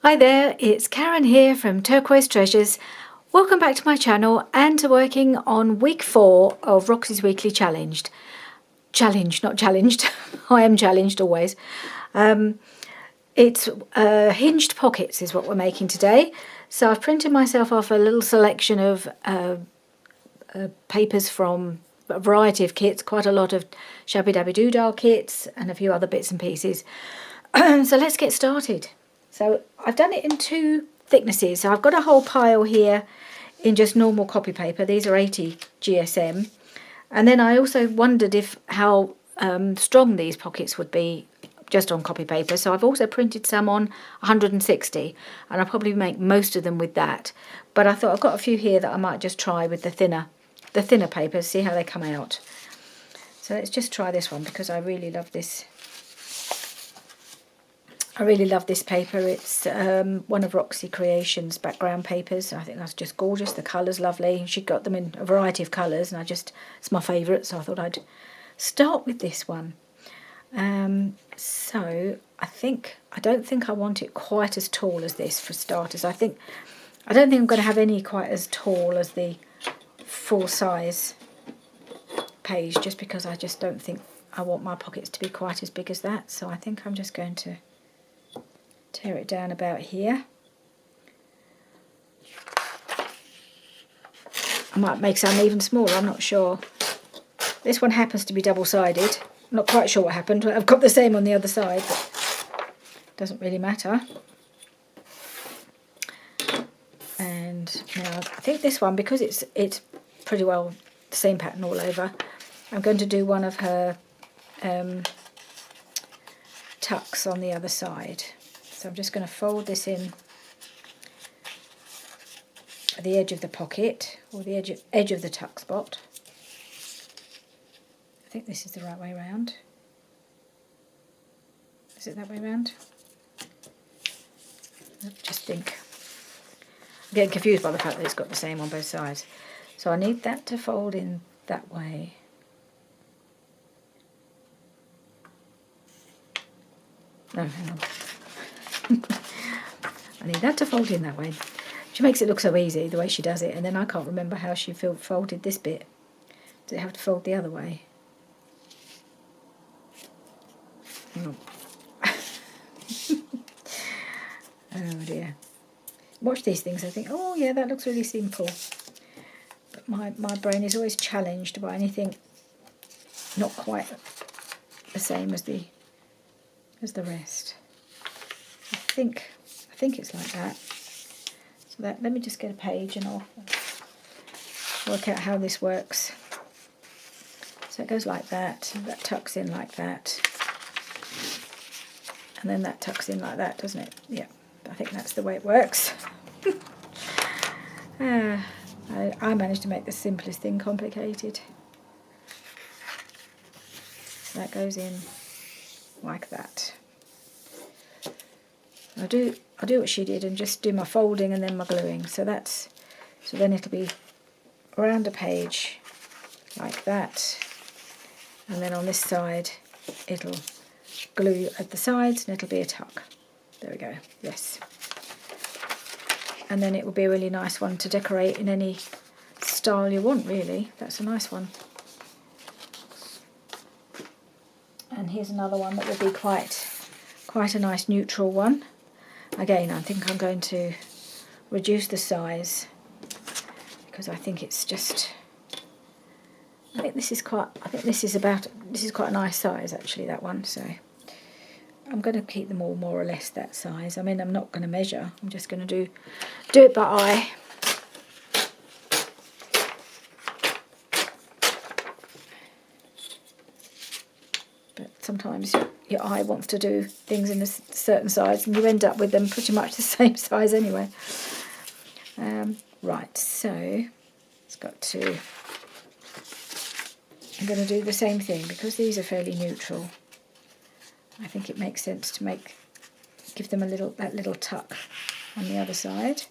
Hi there, it's Karen here from Turquoise Treasures. Welcome back to my channel and to working on week 4 of Roxy's Weekly Challenged. Challenged, not challenged. I am challenged always. It's hinged pockets is what we're making today. So I've printed myself off a little selection of papers from a variety of kits, quite a lot of Shabby Dabby Doodah kits and a few other bits and pieces. So let's get started. So I've done it in 2 thicknesses. So I've got a whole pile here in just normal copy paper. These are 80 GSM. And then I also wondered how strong these pockets would be just on copy paper. So I've also printed some on 160, and I'll probably make most of them with that. But I thought I've got a few here that I might just try with the thinner paper, see how they come out. So let's just try this one because I really love this. I really love this paper. It's one of Roxy Creations' background papers. I think that's just gorgeous. The colour's lovely. She got them in a variety of colours, and it's my favourite, so I thought I'd start with this one. So I don't think I want it quite as tall as this for starters. I don't think I'm going to have any quite as tall as the full size page, just because I just don't think I want my pockets to be quite as big as that. So I think I'm just going to tear it down about here. I might make some even smaller, I'm not sure. This one happens to be double-sided. I'm not quite sure what happened. I've got the same on the other side, but it doesn't really matter. And now I think this one, because it's pretty well the same pattern all over, I'm going to do one of her tucks on the other side. So I'm just going to fold this in at the edge of the pocket, or the edge of the tuck spot. I think this is the right way round. Is it that way round? I just think. I'm getting confused by the fact that it's got the same on both sides. So I need that to fold in that way. No, hang on. I need that to fold in that way. She makes it look so easy the way she does it, and then I can't remember how she folded this bit. Does it have to fold the other way? Hang on. Oh dear. Watch these things, I think, oh yeah, that looks really simple. But my brain is always challenged by anything not quite the same as the rest. I think it's like that. So let me just get a page and I'll work out how this works. So it goes like that, and that tucks in like that, and then that tucks in like that, doesn't it? Yeah, I think that's the way it works. I managed to make the simplest thing complicated. So that goes in like that. I do what she did and just do my folding and then my gluing. So then it'll be around a page like that, and then on this side it'll glue at the sides and it'll be a tuck. There we go. Yes. And then it will be a really nice one to decorate in any style you want, really. That's a nice one. And here's another one that will be quite a nice neutral one. Again, I think I'm going to reduce the size because I think it's just, I think this is quite a nice size actually, that one. So I'm going to keep them all more or less that size. I mean, I'm not going to measure. I'm just going to do it by eye. But sometimes your eye wants to do things in a certain size and you end up with them pretty much the same size anyway. Right, so I'm going to do the same thing because these are fairly neutral. I think it makes sense to give them that little tuck on the other side.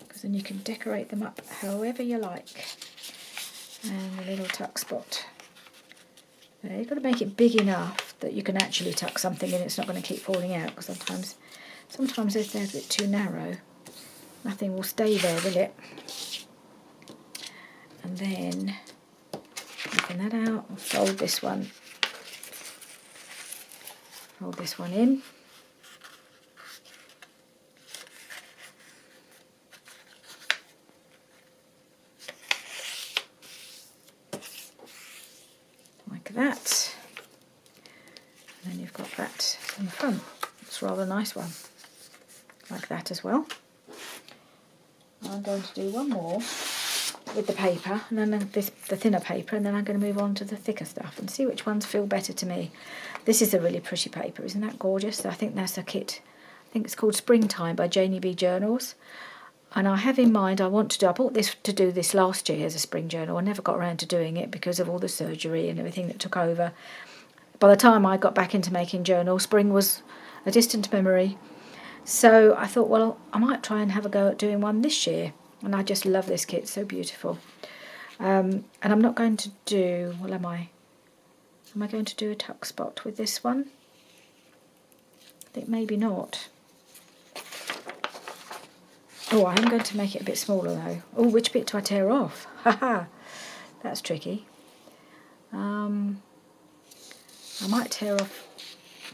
Because then you can decorate them up however you like. And a little tuck spot. You've got to make it big enough that you can actually tuck something in. It's not going to keep falling out, because sometimes if they're a bit too narrow, nothing will stay there, will it? And then open that out and fold this one in. Like that. And then you've got that in the front. It's a rather nice one. Like that as well. I'm going to do one more with the paper, and then the thinner paper, and then I'm going to move on to the thicker stuff and see which ones feel better to me. This is a really pretty paper, isn't that gorgeous? I think that's a kit. I think it's called Springtime by Janie B Journals. And I have in mind, I bought this to do this last year as a spring journal. I never got around to doing it because of all the surgery and everything that took over. By the time I got back into making journals, spring was a distant memory. So I thought, well, I might try and have a go at doing one this year. And I just love this kit, it's so beautiful. And I'm not going to do, well, am I going to do a tuck spot with this one? I think maybe not. Oh, I am going to make it a bit smaller though. Oh, which bit do I tear off? Haha, that's tricky. I might tear off...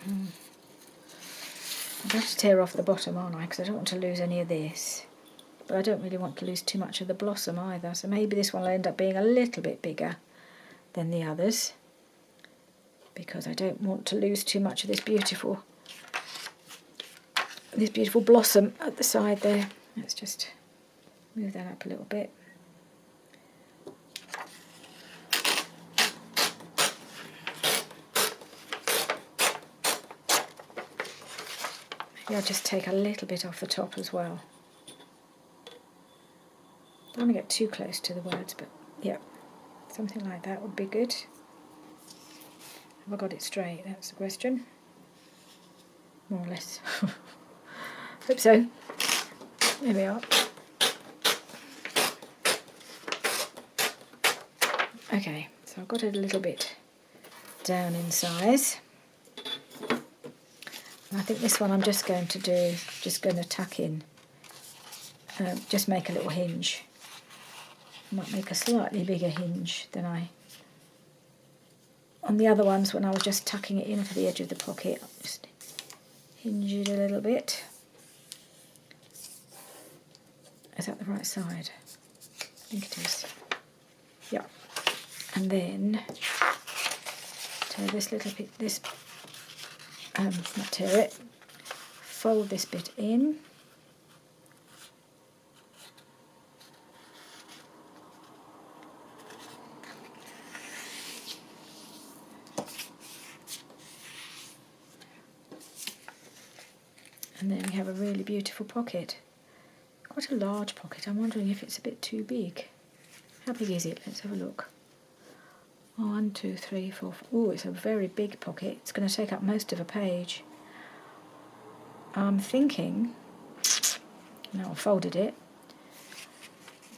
I'm going to tear off the bottom, aren't I? Because I don't want to lose any of this. But I don't really want to lose too much of the blossom either. So maybe this one will end up being a little bit bigger than the others, because I don't want to lose too much of this beautiful blossom at the side there. Let's just move that up a little bit. Maybe I'll just take a little bit off the top as well. Don't want to get too close to the words, but yeah, something like that would be good. Have I got it straight? That's the question. More or less. Hope so. There we are. Okay, so I've got it a little bit down in size. And I think this one I'm just going to tuck in. Just make a little hinge. I might make a slightly bigger hinge than on the other ones when I was just tucking it into the edge of the pocket. I'll just hinge it a little bit. Is that the right side? I think it is. Yeah. And then tear this little bit, not tear it, fold this bit in. And then we have a really beautiful pocket. Quite a large pocket. I'm wondering if it's a bit too big. How big is it? Let's have a look. 1, 2, 3, 4. Oh, it's a very big pocket. It's going to take up most of a page. I'm thinking, now I folded it,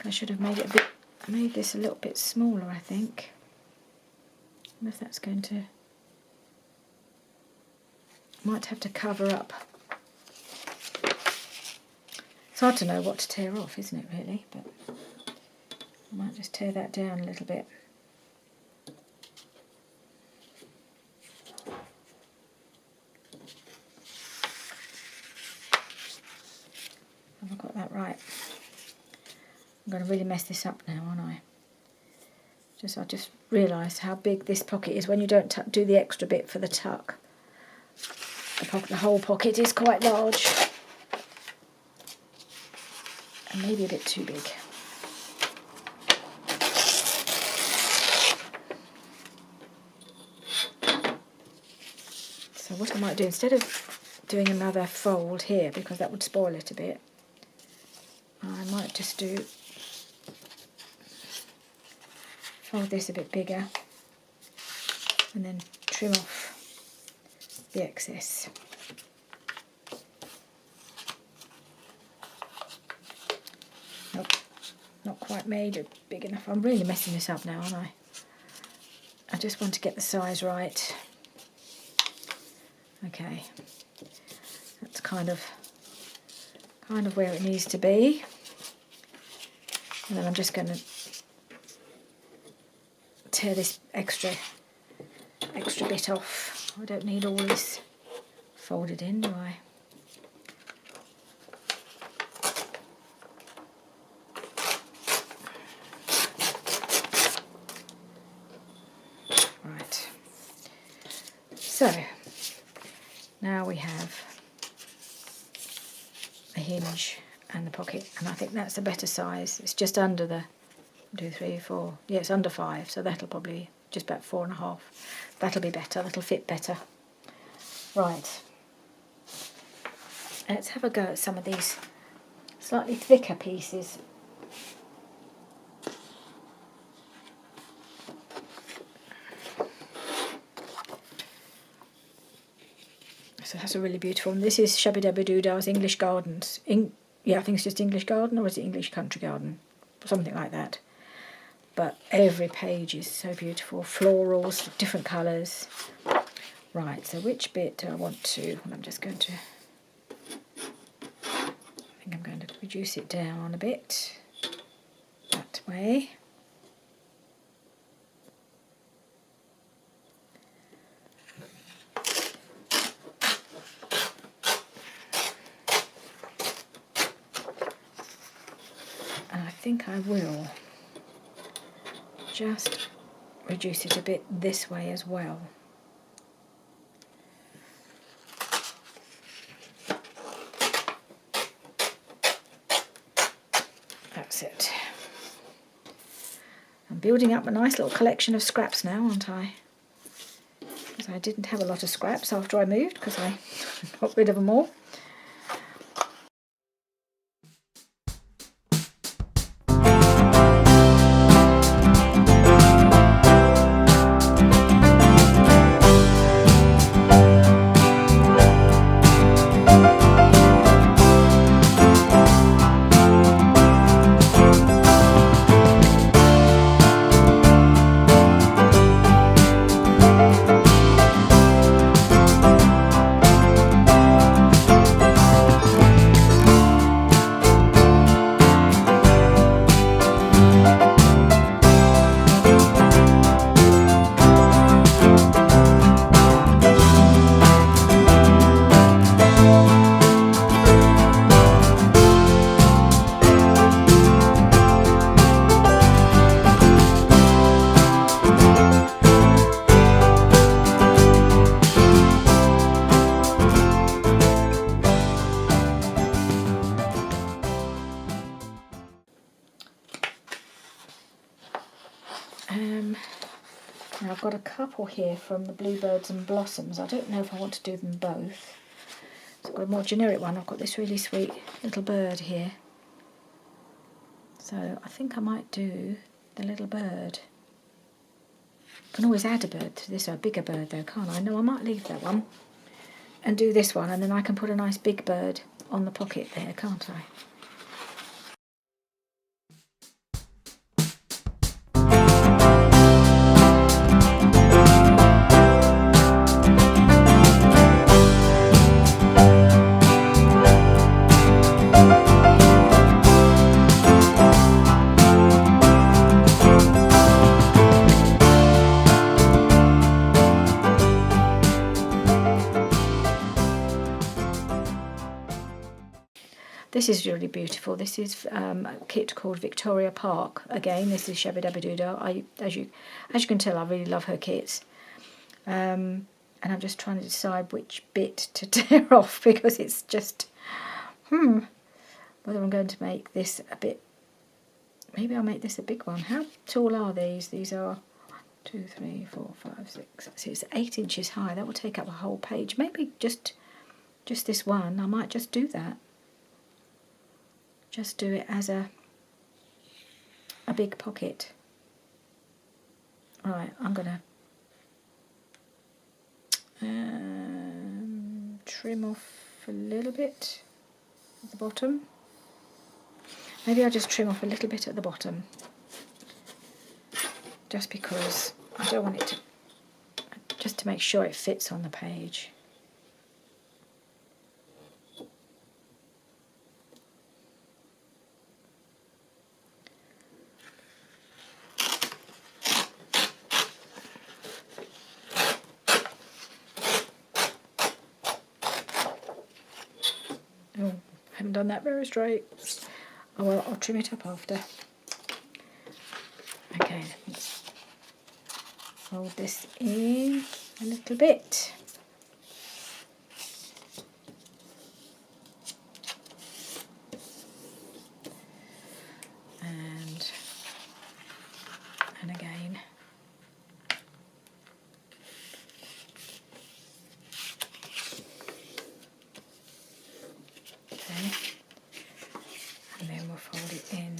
I should have made this a little bit smaller, I think. I wonder if that's going to, might have to cover up. It's hard to know what to tear off, isn't it, really? But I might just tear that down a little bit. Have I got that right? I'm going to really mess this up now, aren't I? I just realised how big this pocket is when you don't do the extra bit for the tuck. The whole pocket is quite large. And maybe a bit too big. So what I might do, instead of doing another fold here, because that would spoil it a bit, I might just fold this a bit bigger and then trim off the excess. Nope, not quite made it big enough. I'm really messing this up now, aren't I? I just want to get the size right. Okay, that's kind of where it needs to be. And then I'm just going to tear this extra bit off. I don't need all this folded in, do I? Right. So now we have the hinge and the pocket, and I think that's a better size. It's just under the 2, 3, 4. Yeah, it's under 5, so that'll probably just about 4.5. That'll be better. That'll fit better. Right. Let's have a go at some of these slightly thicker pieces. So that's a really beautiful one. This is Shabby Dabby Doodah's English Gardens. Yeah, I think it's just English Garden, or is it English Country Garden? Something like that. But every page is so beautiful. Florals, different colours. Right, so which bit do I want to... I'm just going to... I think I'm going to reduce it down a bit. That way. And I think I will just reduce it a bit this way as well. That's it. I'm building up a nice little collection of scraps now, aren't I? Because I didn't have a lot of scraps after I moved, because I got rid of them all. Now I've got a couple here from the Bluebirds and Blossoms. I don't know if I want to do them both. So I've got a more generic one. I've got this really sweet little bird here. So I think I might do the little bird. I can always add a bird to this, a bigger bird though, can't I? No, I might leave that one and do this one, and then I can put a nice big bird on the pocket there, can't I? This is really beautiful. This is a kit called Victoria Park. Again, this is Shabby Dabby Doodah. As you can tell, I really love her kits. And I'm just trying to decide which bit to tear off, because it's just, whether I'm going to make this a bit, maybe I'll make this a big one. How tall are these? These are 1, 2, 3, 4, 5, 6. So it's 8 inches high. That will take up a whole page. Maybe just this one. I might just do that. Just do it as a big pocket. Right, I'm going to trim off a little bit at the bottom. Maybe I'll just trim off a little bit at the bottom, just because I don't want it to, just to make sure it fits on the page. haven't done that very straight. Oh well, I'll trim it up after. Okay, let's fold this in a little bit. And again. Okay. And then we'll fold it in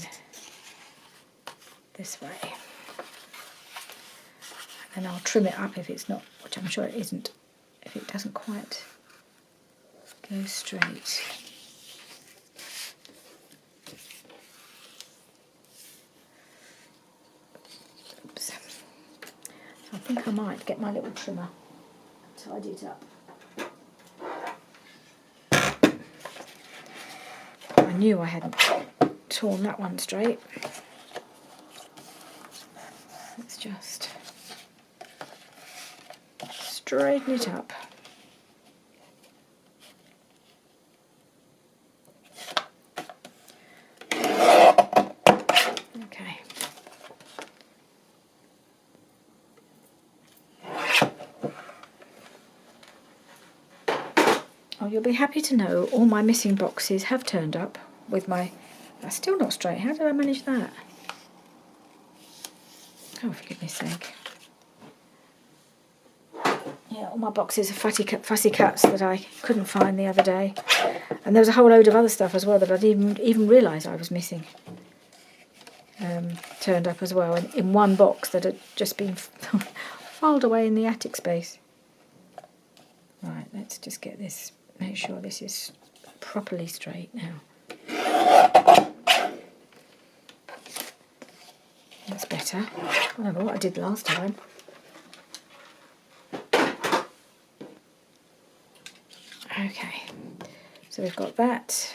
this way. And I'll trim it up if it's not, which I'm sure it isn't, if it doesn't quite go straight. Oops. I think I might get my little trimmer, tidy it up. I knew I hadn't torn that one straight. Let's just straighten it up. Okay. Oh, you'll be happy to know all my missing boxes have turned up with my... That's still not straight. How did I manage that? Oh, for goodness sake. Yeah, all my boxes of fussy cuts that I couldn't find the other day. And there was a whole load of other stuff as well that I didn't even realise I was missing. Turned up as well in one box that had just been filed away in the attic space. Right, let's just get this, make sure this is properly straight now. That's better. I don't know what I did last time. Okay, so we've got that.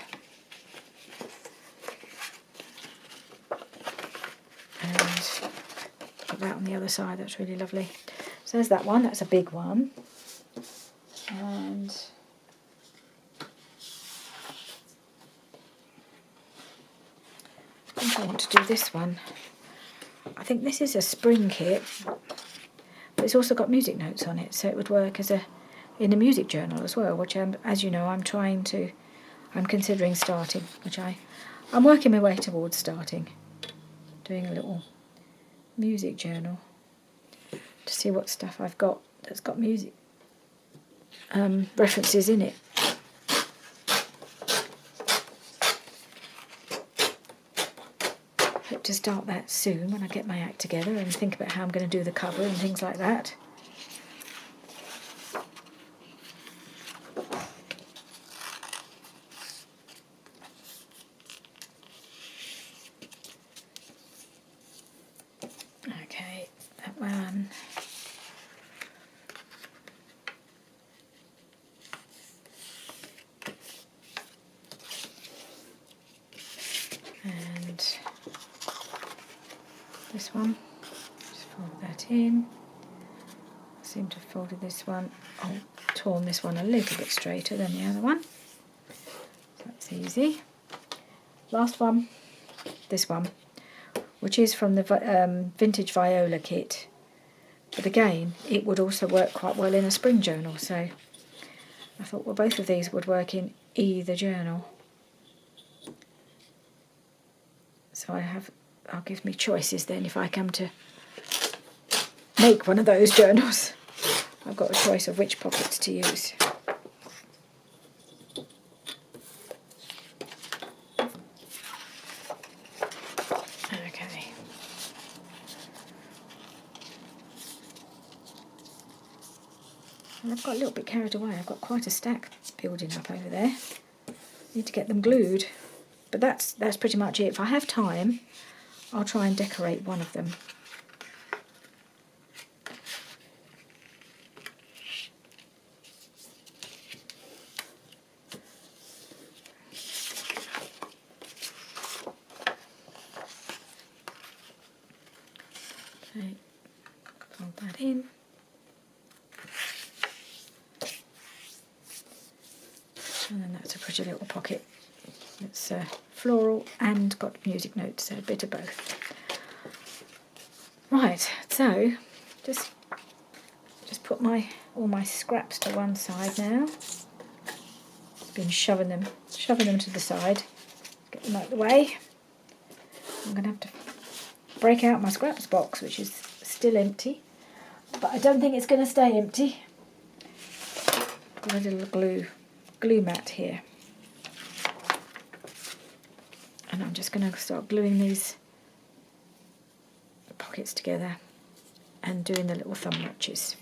And put that on the other side, that's really lovely. So there's that one, that's a big one. And I think I want to do this one. I think this is a spring kit, but it's also got music notes on it, so it would work as in a music journal as well, which as you know, I'm considering starting, which I'm working my way towards starting, doing a little music journal to see what stuff I've got that's got music references in it. Hope to start that soon when I get my act together and think about how I'm going to do the cover and things like that. Okay, that one. And this one, just fold that in. I seem to have folded this one, torn this one a little bit straighter than the other one. So that's easy. Last one, this one, which is from the vintage viola kit. But again, it would also work quite well in a spring journal, so I thought, well, both of these would work in either journal. So I'll give me choices then if I come to make one of those journals. I've got a choice of which pockets to use. Okay. And I've got a little bit carried away. I've got quite a stack building up over there. Need to get them glued. But that's pretty much it. If I have time, I'll try and decorate one of them. Okay, fold that in. And then that's a pretty little pocket It's floral and got music notes, so a bit of both. Right, so just put all my scraps to one side now. Been shoving them to the side. Get them out of the way. I'm going to have to break out my scraps box, which is still empty, but I don't think it's going to stay empty. Got a little glue mat here, and I'm just going to start gluing these pockets together and doing the little thumb notches.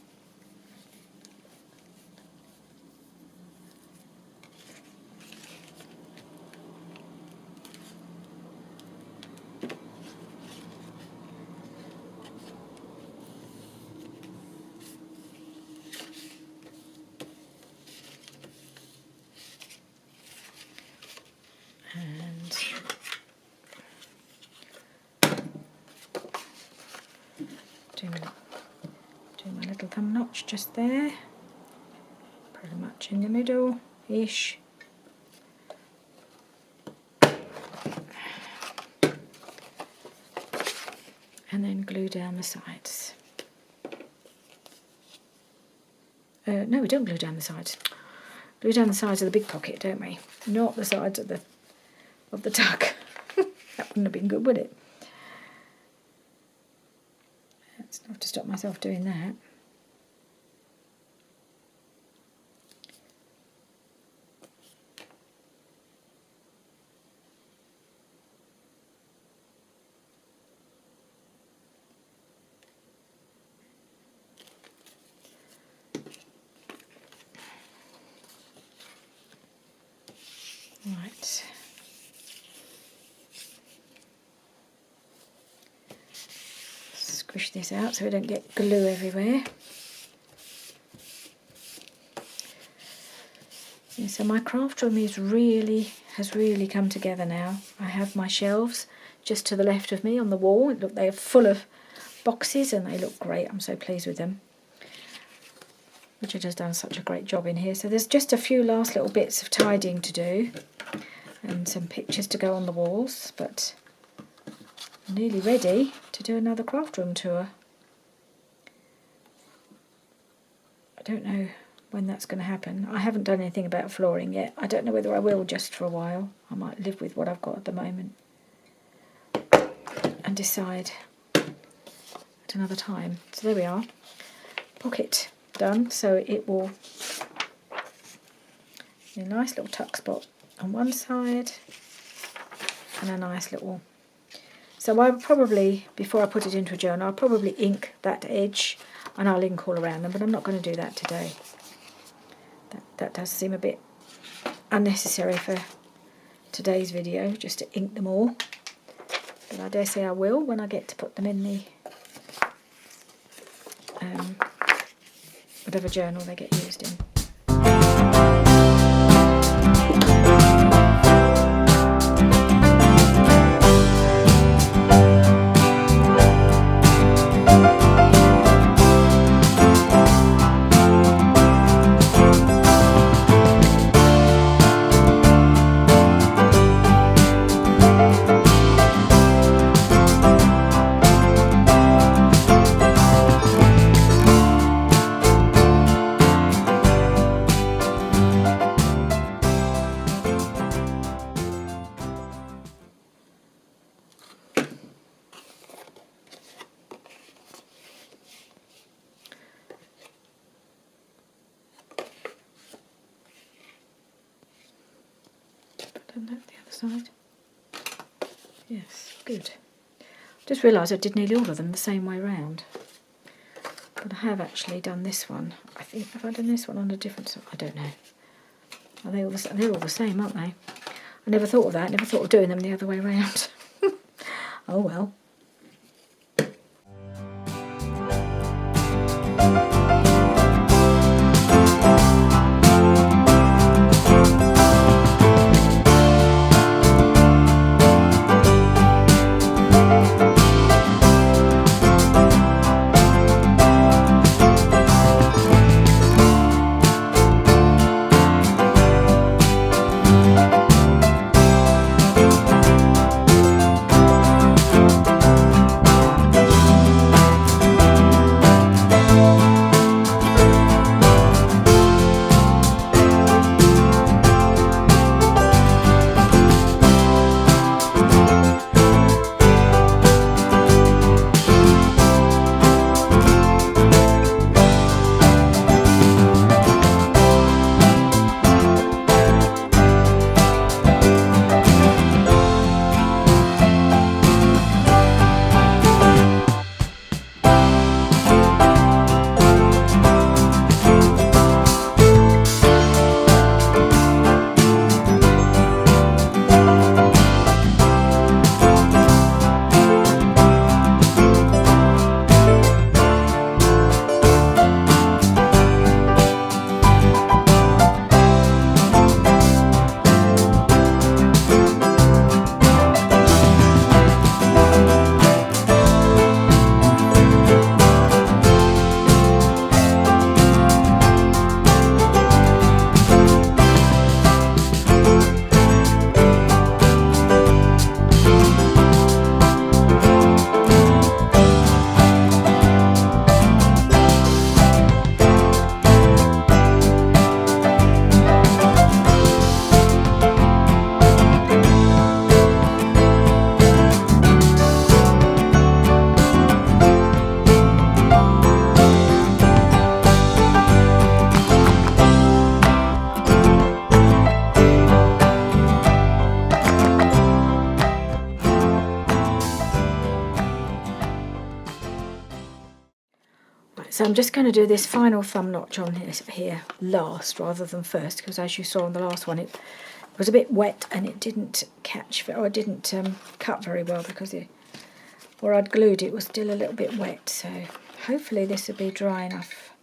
And do my little thumb notch just there, pretty much in the middle-ish. And then glue down the sides. No, we don't glue down the sides. Glue down the sides of the big pocket, don't we? Not the sides of the tuck. That wouldn't have been good, would it? That's enough to stop myself doing that. Right. Squish this out so we don't get glue everywhere. Yeah, so my craft room has really come together now. I have my shelves just to the left of me on the wall. Look, they are full of boxes and they look great. I'm so pleased with them. Richard has done such a great job in here. So there's just a few last little bits of tidying to do and some pictures to go on the walls, but I'm nearly ready to do another craft room tour. I don't know when that's going to happen. I haven't done anything about flooring yet. I don't know whether I will just for a while. I might live with what I've got at the moment and decide at another time. So there we are. Pocket done, so it will be a nice little tuck spot on one side and a nice little. So I probably, before I put it into a journal, I'll probably ink that edge and I'll ink all around them, but I'm not going to do that today. That does seem a bit unnecessary for today's video, just to ink them all, but I dare say I will when I get to put them in the whatever journal they get used in. Done that the other side. Yes, good. Just realised I did nearly all of them the same way round. But I have actually done this one. I think, have I done this one on a different side? I don't know. Are they all they're all the same, aren't they? I never thought of that. Never thought of doing them the other way round. Oh well. I'm just going to do this final thumb notch on here last rather than first, because as you saw on the last one, it was a bit wet and it didn't catch, or it didn't cut very well because where I'd glued it was still a little bit wet. So hopefully this will be dry enough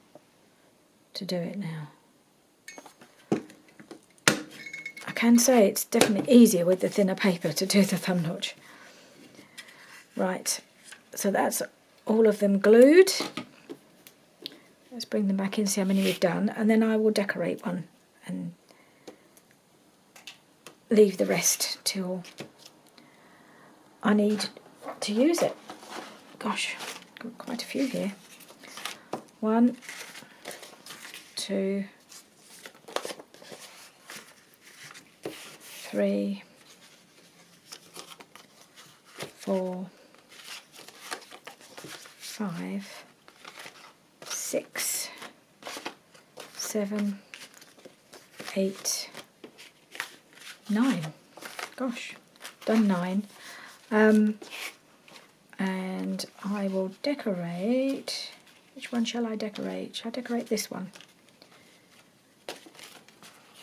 to do it now. I can say it's definitely easier with the thinner paper to do the thumb notch. Right, so that's all of them glued. Let's bring them back in, see how many we've done, and then I will decorate one and leave the rest till I need to use it. Gosh, got quite a few here. 1, 2, 3, 4, 5, 6, 7, 8, 9. Gosh, done 9. And I will decorate. Which one shall I decorate? Shall I decorate this one?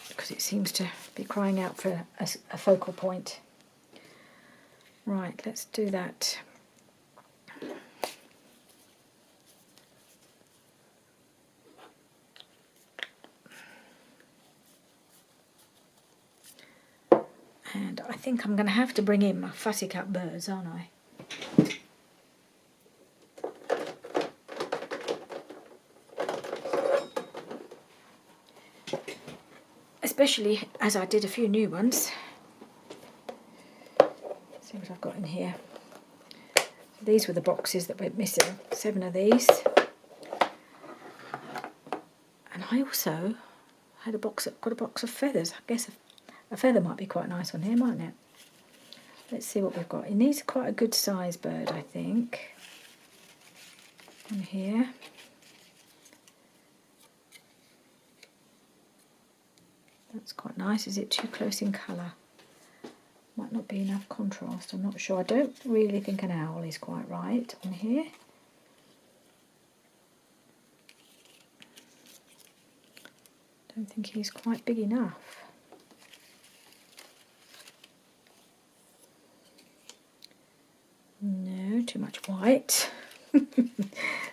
Because it seems to be crying out for a focal point. Right, let's do that. And I think I'm going to have to bring in my fussy cut birds, aren't I? Especially as I did a few new ones. Let's see what I've got in here. So these were the boxes that went missing. 7 of these. And I also had got a box of feathers. I guess a feather might be quite nice on here, mightn't it? Let's see what we've got. It needs quite a good size bird, I think. On here. That's quite nice. Is it too close in colour? Might not be enough contrast, I'm not sure. I don't really think an owl is quite right on here. Don't think he's quite big enough. No, too much white.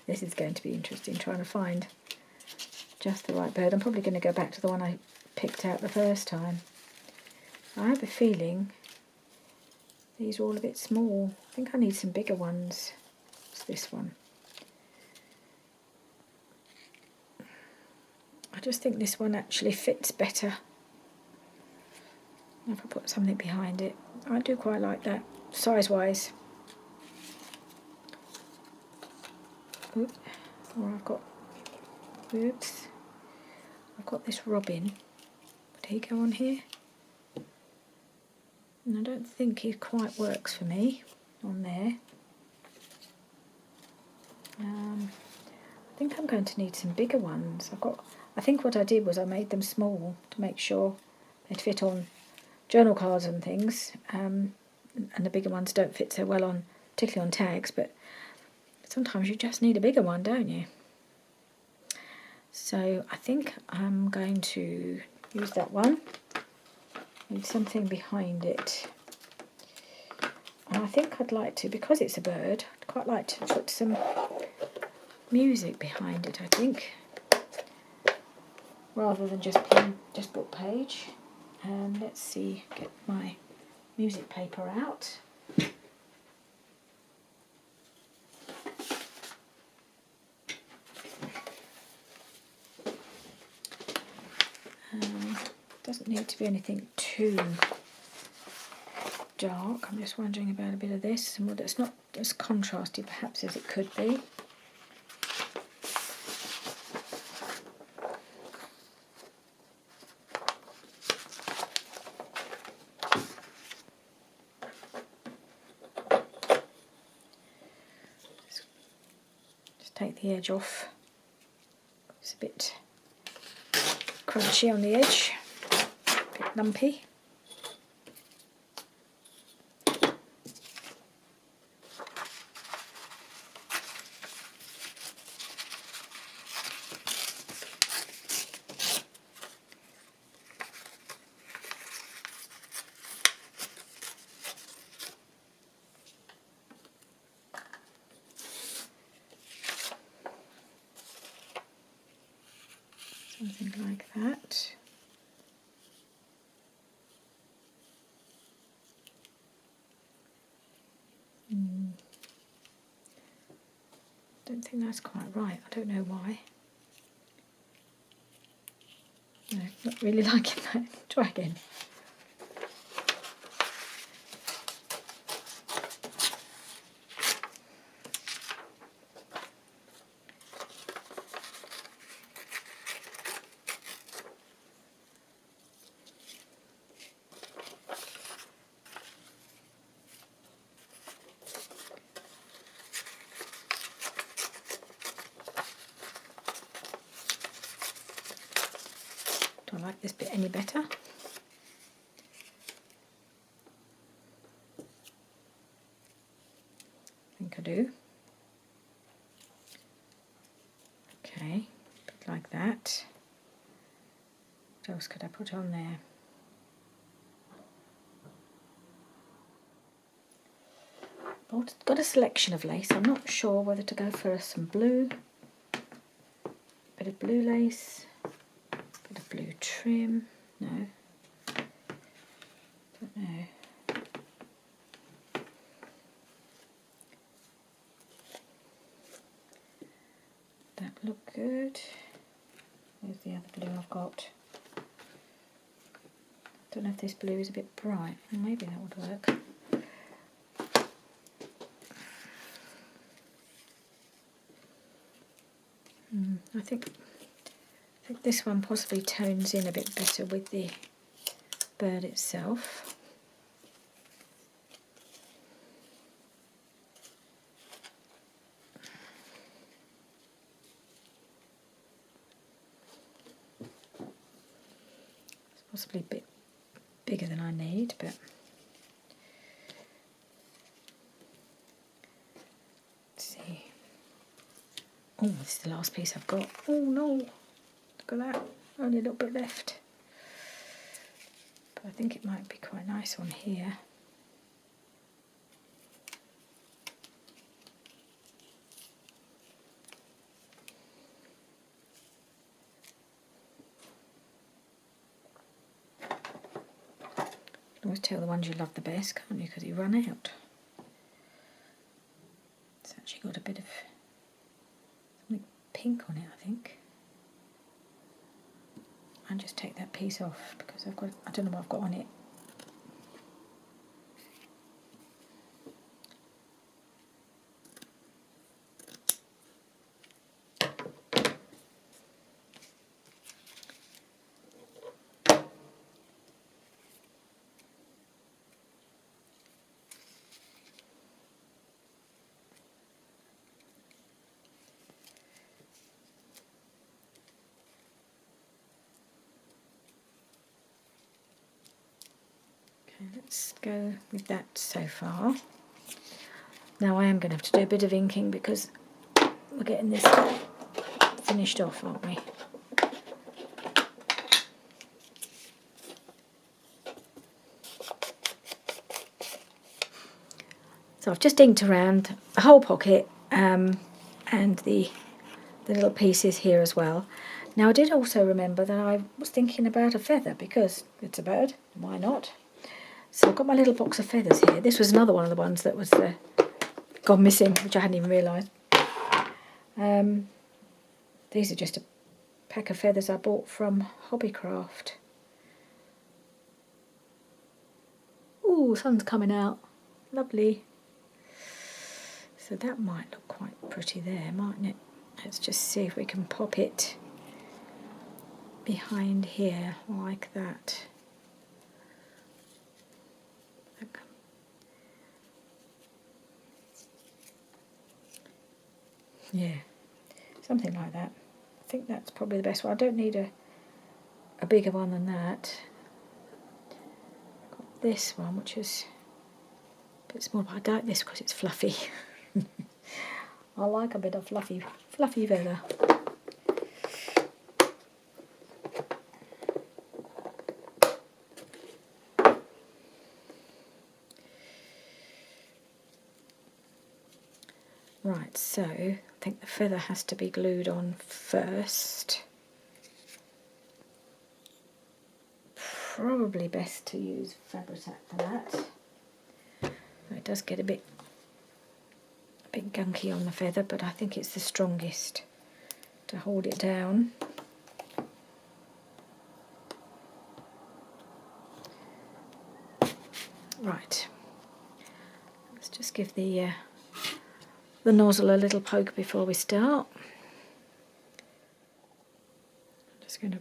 This is going to be interesting, trying to find just the right bird. I'm probably going to go back to the one I picked out the first time. I have a feeling these are all a bit small. I think I need some bigger ones. What's this one? I just think this one actually fits better if I put something behind it. I do quite like that, size-wise. Or I've got, oops, I've got this robin. Would he go on here? And I don't think he quite works for me on there. I think I'm going to need some bigger ones. I think what I did was I made them small to make sure they'd fit on journal cards and things, and the bigger ones don't fit so well on, particularly on tags, but sometimes you just need a bigger one, don't you? So I think I'm going to use that one. Need something behind it. And I think I'd like to, because it's a bird, I'd quite like to put some music behind it, I think. Rather than just plain, just book page. And let's see, get my music paper out. Doesn't need to be anything too dark. I'm just wondering about a bit of this, and it's not as contrasty perhaps as it could be. Just take the edge off. It's a bit crunchy on the edge. Lumpy. something like that. Don't think that's quite right. I don't know why. No, not really liking that. Try again. Do I like this bit any better? I think I do. Okay, a bit like that. What else could I put on there? I've got a selection of lace. I'm not sure whether to go for some blue, bit of blue lace, bit of blue trim. No, don't know. That look good. There's the other blue I've got. Don't know if this blue is a bit bright. Maybe that would work. I think this one possibly tones in a bit better with the bird itself. It's possibly a bit bigger than I need, but let's see. Oh, this is the last piece I've got. Oh no, look at that, only a little bit left. But I think it might be quite nice on here. You can always tell the ones you love the best, can't you? Because you run out. It's actually got a bit of something pink on it, I think. I'll just take that piece off because I don't know what I've got on it. Let's go with that so far. Now I am going to have to do a bit of inking because we're getting this finished off, aren't we? So I've just inked around the whole pocket and the little pieces here as well. Now I did also remember that I was thinking about a feather because it's a bird, why not? So I've got my little box of feathers here. This was another one of the ones that was gone missing, which I hadn't even realised. These are just a pack of feathers I bought from Hobbycraft. Ooh, sun's coming out. Lovely. So that might look quite pretty there, mightn't it? Let's just see if we can pop it behind here like that. Yeah, something like that. I think that's probably the best one. I don't need a bigger one than that. I've got this one, which is a bit small, but I like this because it's fluffy. I like a bit of fluffy feather. Right, so I think the feather has to be glued on first. probably best to use Fabri-Tac for that. It does get a bit gunky on the feather, but I think it's the strongest to hold it down. Right, let's just give the nozzle a little poke before we start. I'm just going to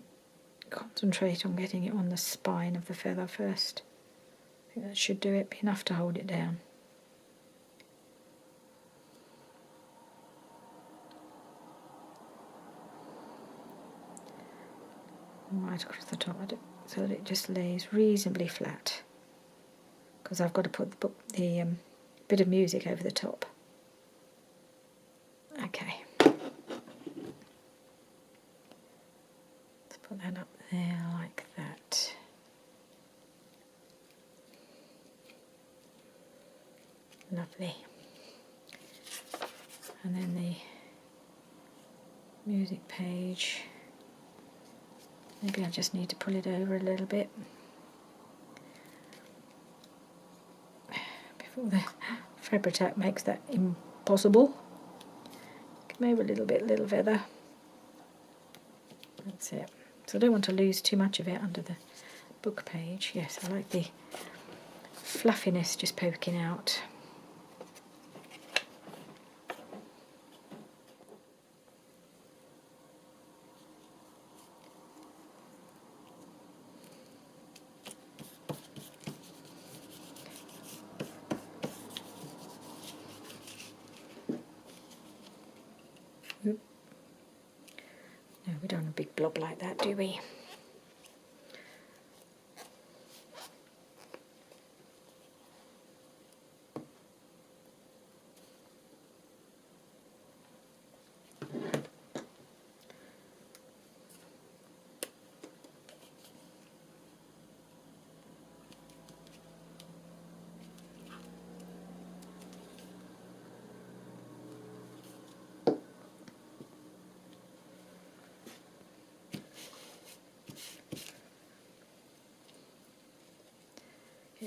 concentrate on getting it on the spine of the feather first. I think that should do it, be enough to hold it down. Right across the top of it, so that it just lays reasonably flat, because I've got to put the bit of music over the top. Okay, let's put that up there like that. Lovely. And then the music page. Maybe I just need to pull it over a little bit before the Fabri-Tac makes that impossible. Come over a little feather. That's it. So I don't want to lose too much of it under the book page. Yes, I like the fluffiness just poking out. No, we don't want a big blob like that, do we?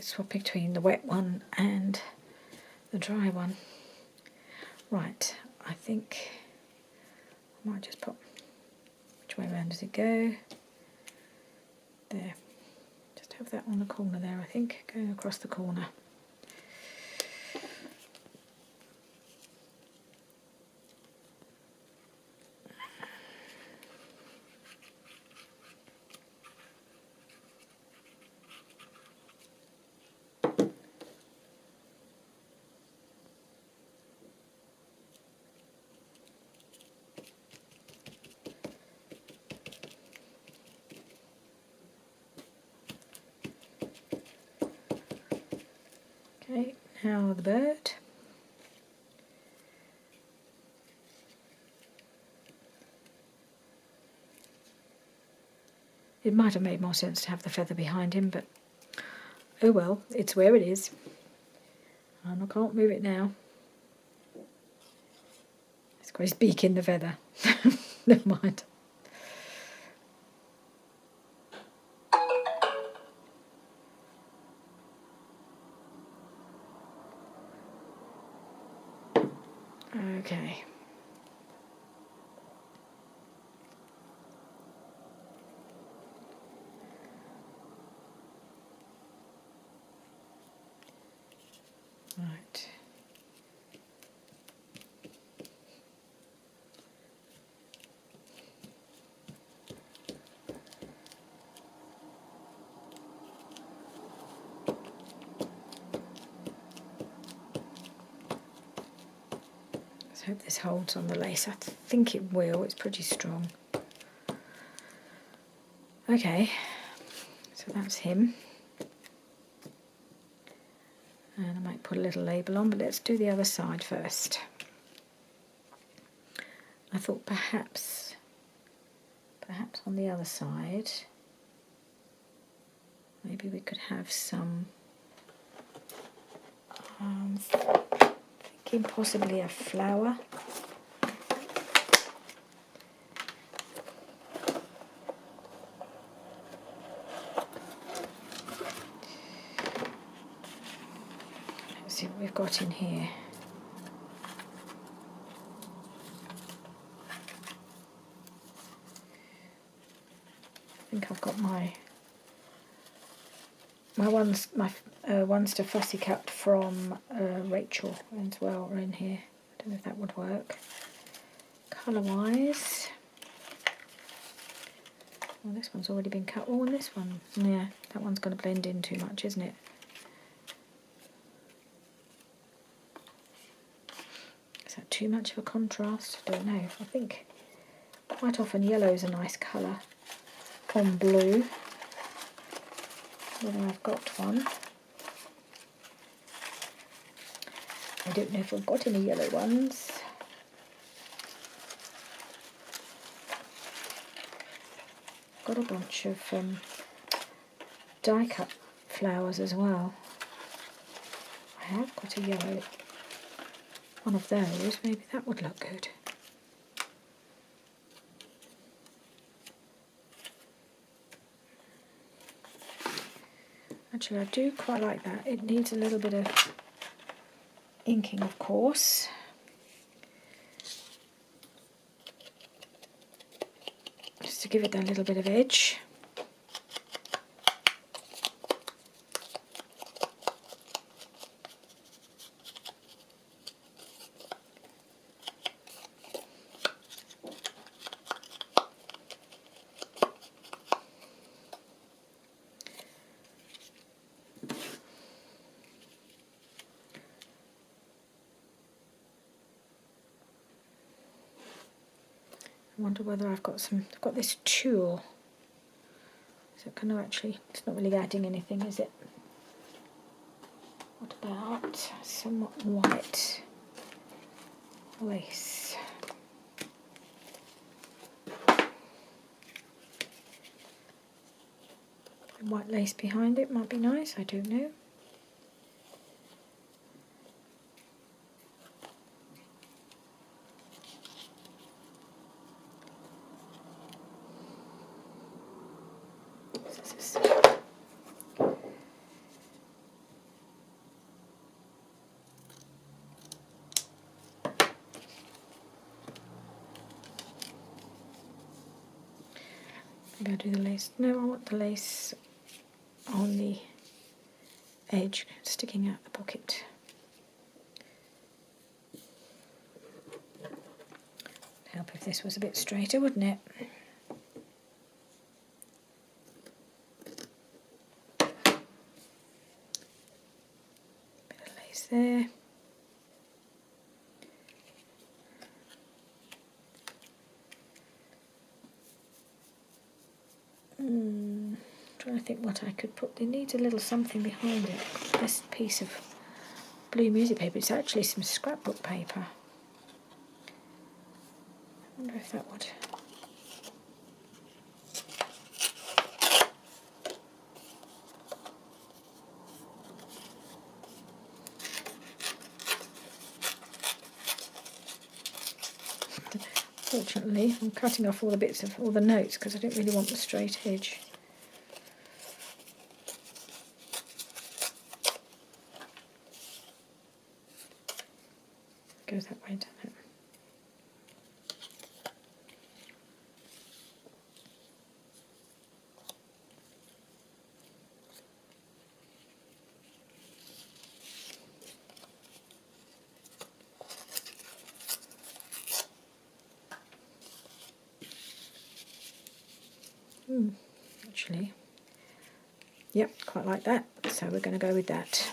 Swap between the wet one and the dry one. Right, I think I might just pop, which way around does it go? There. Just have that on the corner there, I think, going across the corner. Okay, now the bird. It might have made more sense to have the feather behind him, but oh well, it's where it is. And I can't move it now. It's got his beak in the feather. Never mind. Okay. Right. Let's hope this holds on the lace. I think it will, it's pretty strong. Okay, so that's him. And I might put a little label on, but let's do the other side first. I thought perhaps on the other side, maybe we could have some, thinking possibly a flower. we've got in here. I think I've got my ones to fussy cut from Rachel as well are in here. I don't know if that would work. Colour wise, well, this one's already been cut. Oh, and this one, yeah, that one's going to blend in too much, isn't it? Is that too much of a contrast? I don't know. I think quite often yellow's a nice colour on blue. Whether I've got one. I don't know if I've got any yellow ones. Got a bunch of die cut flowers as well. I have got a yellow one of those. Maybe that would look good. Actually, I do quite like that. It needs a little bit of inking, of course. Just to give it that little bit of edge. I wonder whether I've got this tulle. Is it going to actually, it's not really adding anything, is it? What about somewhat white lace? White lace behind it might be nice, I don't know. Maybe I'll do the lace. No, I want the lace on the edge, sticking out the pocket. Help if this was a bit straighter, wouldn't it? Bit of lace there. Trying to think what I could put. It needs a little something behind it. This piece of blue music paper, it's actually some scrapbook paper. I wonder if that would... Fortunately, I'm cutting off all the bits of all the notes because I don't really want the straight edge. Goes that way, doesn't it? Actually, yep, quite like that. So we're going to go with that.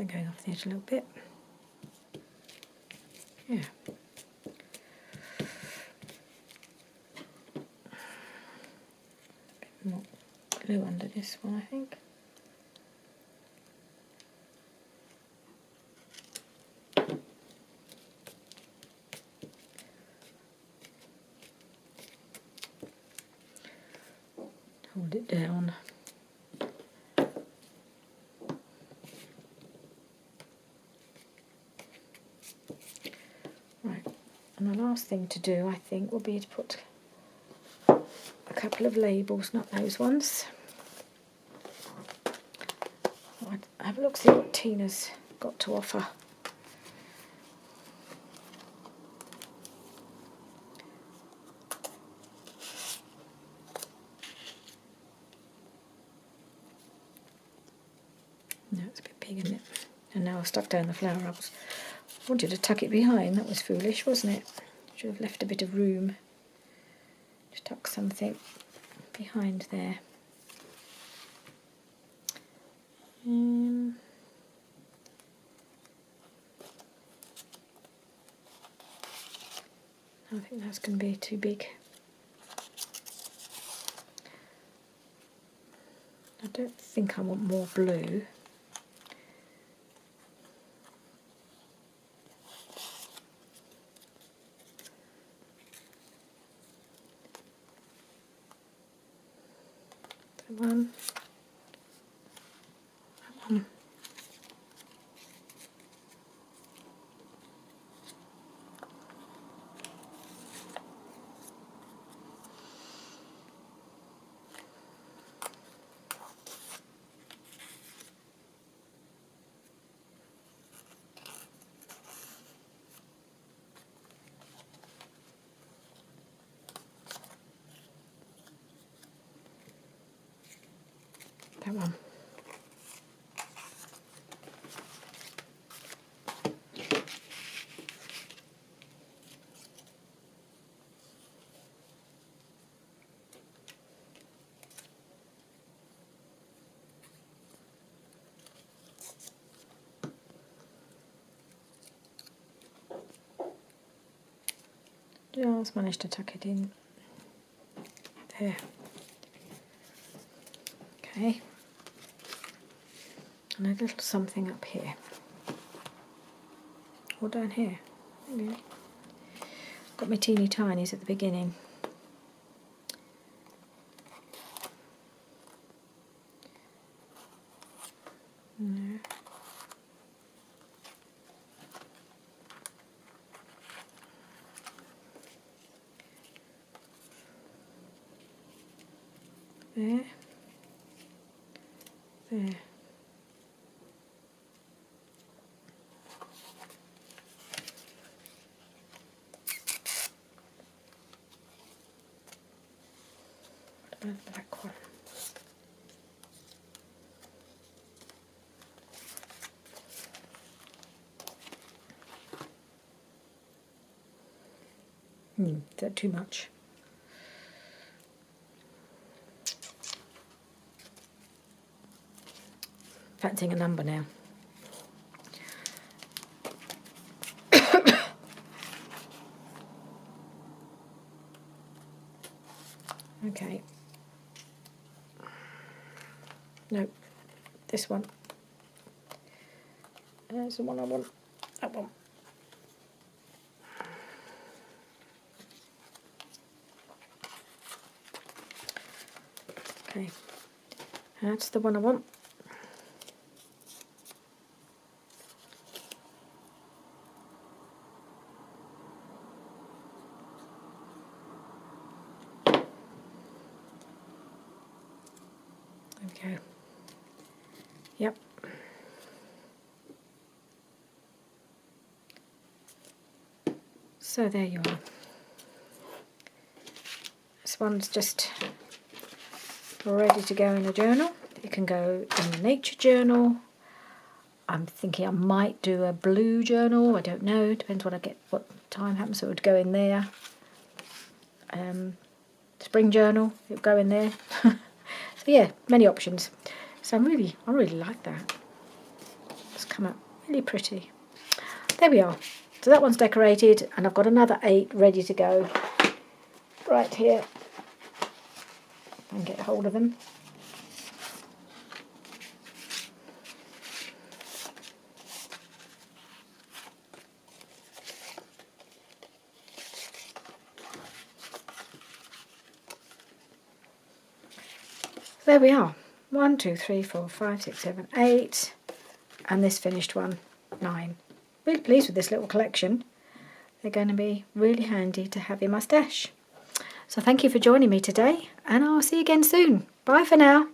Going off the edge a little bit. Yeah. Bit more glue under this one, I think. Hold it down. Right, and the last thing to do, I think, will be to put a couple of labels, not those ones. I'll have a look, see what Tina's got to offer. No, it's a bit big, isn't it? And now I've stuck down the flower. I wanted to tuck it behind. That was foolish, wasn't it? Should have left a bit of room to tuck something behind there. I think that's going to be too big. I don't think I want more blue. That one. That one. That one. Just managed to tuck it in there. Okay. And a little something up here. Or down here. Maybe. Got my teeny tinies at the beginning. No. There. There. What about the black one? Is that too much? Fancying a number now. Okay. No, this one. There's the one I want. That one. Okay, that's the one I want. Okay. Yep. So there you are. This one's just ready to go in a journal. It can go in the nature journal. I'm thinking I might do a blue journal. I don't know. Depends what I get, what time happens. So it would go in there. Spring journal. It would go in there. So yeah, many options. So I really like that. It's come out really pretty. There we are. So that one's decorated, and I've got another 8 ready to go right here. And get hold of them. There we are. 1, 2, 3, 4, 5, 6, 7, 8, and this finished one, 9. Really pleased with this little collection. They're going to be really handy to have in my stash. So thank you for joining me today, and I'll see you again soon. Bye for now.